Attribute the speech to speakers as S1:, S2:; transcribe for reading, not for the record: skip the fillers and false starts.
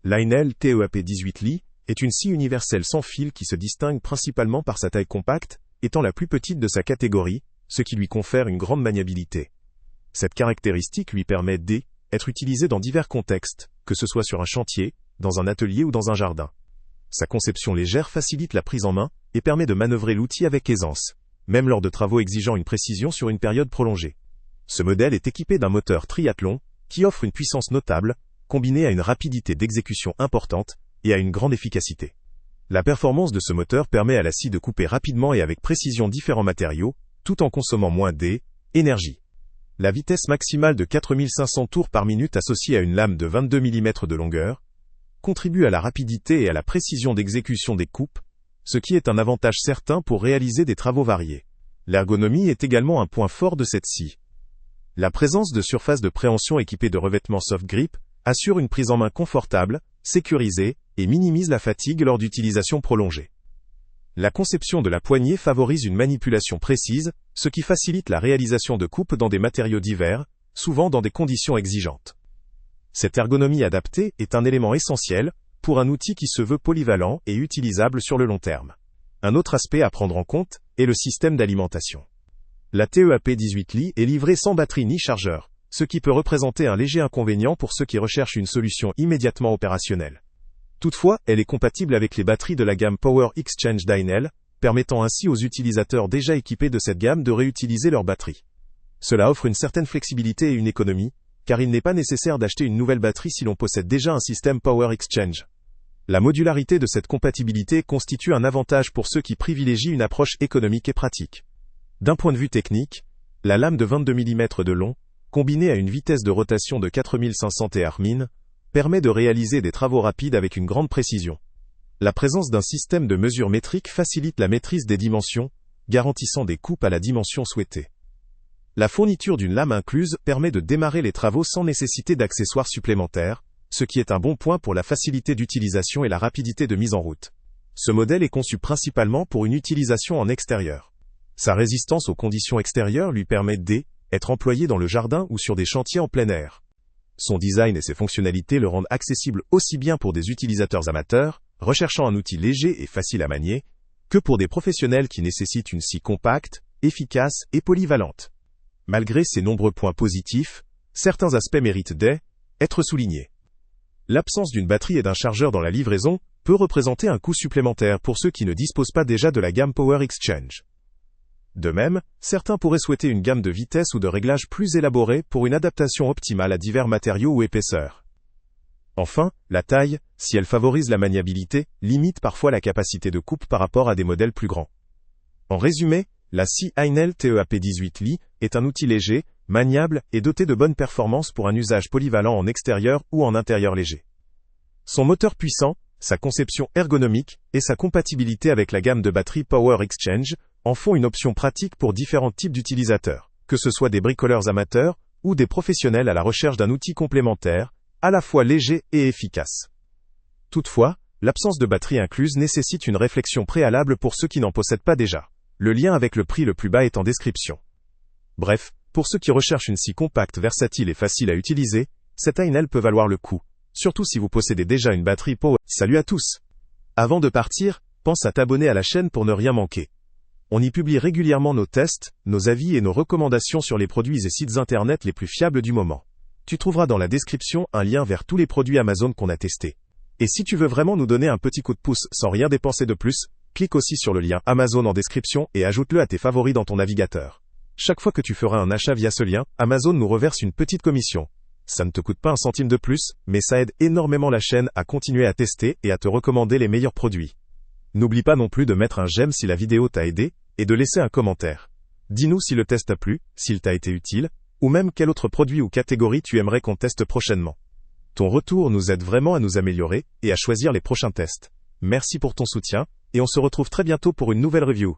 S1: L'Einel TEAP18 Li est une scie universelle sans fil qui se distingue principalement par sa taille compacte, étant la plus petite de sa catégorie, ce qui lui confère une grande maniabilité. Cette caractéristique lui permet d'être utilisée dans divers contextes, que ce soit sur un chantier, dans un atelier ou dans un jardin. Sa conception légère facilite la prise en main et permet de manœuvrer l'outil avec aisance, même lors de travaux exigeant une précision sur une période prolongée. Ce modèle est équipé d'un moteur triathlon qui offre une puissance notable, combinée à une rapidité d'exécution importante et à une grande efficacité. La performance de ce moteur permet à la scie de couper rapidement et avec précision différents matériaux, tout en consommant moins d'énergie. La vitesse maximale de 4500 tours par minute associée à une lame de 22 mm de longueur contribue à la rapidité et à la précision d'exécution des coupes, ce qui est un avantage certain pour réaliser des travaux variés. L'ergonomie est également un point fort de cette scie. La présence de surfaces de préhension équipées de revêtements soft grip assure une prise en main confortable, sécurisée et minimise la fatigue lors d'utilisation prolongée. La conception de la poignée favorise une manipulation précise, ce qui facilite la réalisation de coupes dans des matériaux divers, souvent dans des conditions exigeantes. Cette ergonomie adaptée est un élément essentiel pour un outil qui se veut polyvalent et utilisable sur le long terme. Un autre aspect à prendre en compte est le système d'alimentation. La TEAP18 Li est livrée sans batterie ni chargeur, ce qui peut représenter un léger inconvénient pour ceux qui recherchent une solution immédiatement opérationnelle. Toutefois, elle est compatible avec les batteries de la gamme Power Exchange d'Einel, permettant ainsi aux utilisateurs déjà équipés de cette gamme de réutiliser leurs batteries. Cela offre une certaine flexibilité et une économie, car il n'est pas nécessaire d'acheter une nouvelle batterie si l'on possède déjà un système Power Exchange. La modularité de cette compatibilité constitue un avantage pour ceux qui privilégient une approche économique et pratique. D'un point de vue technique, la lame de 22 mm de long, combinée à une vitesse de rotation de 4500 Tmin, permet de réaliser des travaux rapides avec une grande précision. La présence d'un système de mesure métrique facilite la maîtrise des dimensions, garantissant des coupes à la dimension souhaitée. La fourniture d'une lame incluse permet de démarrer les travaux sans nécessité d'accessoires supplémentaires, ce qui est un bon point pour la facilité d'utilisation et la rapidité de mise en route. Ce modèle est conçu principalement pour une utilisation en extérieur. Sa résistance aux conditions extérieures lui permet d'être employé dans le jardin ou sur des chantiers en plein air. Son design et ses fonctionnalités le rendent accessible aussi bien pour des utilisateurs amateurs, recherchant un outil léger et facile à manier, que pour des professionnels qui nécessitent une scie compacte, efficace et polyvalente. Malgré ces nombreux points positifs, certains aspects méritent d'être soulignés. L'absence d'une batterie et d'un chargeur dans la livraison peut représenter un coût supplémentaire pour ceux qui ne disposent pas déjà de la gamme Power Exchange. De même, certains pourraient souhaiter une gamme de vitesse ou de réglage plus élaborée pour une adaptation optimale à divers matériaux ou épaisseurs. Enfin, la taille, si elle favorise la maniabilité, limite parfois la capacité de coupe par rapport à des modèles plus grands. En résumé, la scie Einel TEAP18 Li est un outil léger, maniable et doté de bonnes performances pour un usage polyvalent en extérieur ou en intérieur léger. Son moteur puissant, sa conception ergonomique et sa compatibilité avec la gamme de batteries Power Exchange en font une option pratique pour différents types d'utilisateurs, que ce soit des bricoleurs amateurs ou des professionnels à la recherche d'un outil complémentaire, à la fois léger et efficace. Toutefois, l'absence de batterie incluse nécessite une réflexion préalable pour ceux qui n'en possèdent pas déjà. Le lien avec le prix le plus bas est en description. Bref, pour ceux qui recherchent une scie compacte, versatile et facile à utiliser, cette Einel peut valoir le coup, surtout si vous possédez déjà une batterie Power. Salut à tous! Avant de partir, pense à t'abonner à la chaîne pour ne rien manquer. On y publie régulièrement nos tests, nos avis et nos recommandations sur les produits et sites internet les plus fiables du moment. Tu trouveras dans la description un lien vers tous les produits Amazon qu'on a testés. Et si tu veux vraiment nous donner un petit coup de pouce sans rien dépenser de plus, clique aussi sur le lien Amazon en description et ajoute-le à tes favoris dans ton navigateur. Chaque fois que tu feras un achat via ce lien, Amazon nous reverse une petite commission. Ça ne te coûte pas un centime de plus, mais ça aide énormément la chaîne à continuer à tester et à te recommander les meilleurs produits. N'oublie pas non plus de mettre un j'aime si la vidéo t'a aidé, et de laisser un commentaire. Dis-nous si le test t'a plu, s'il t'a été utile, ou même quel autre produit ou catégorie tu aimerais qu'on teste prochainement. Ton retour nous aide vraiment à nous améliorer et à choisir les prochains tests. Merci pour ton soutien, et on se retrouve très bientôt pour une nouvelle review.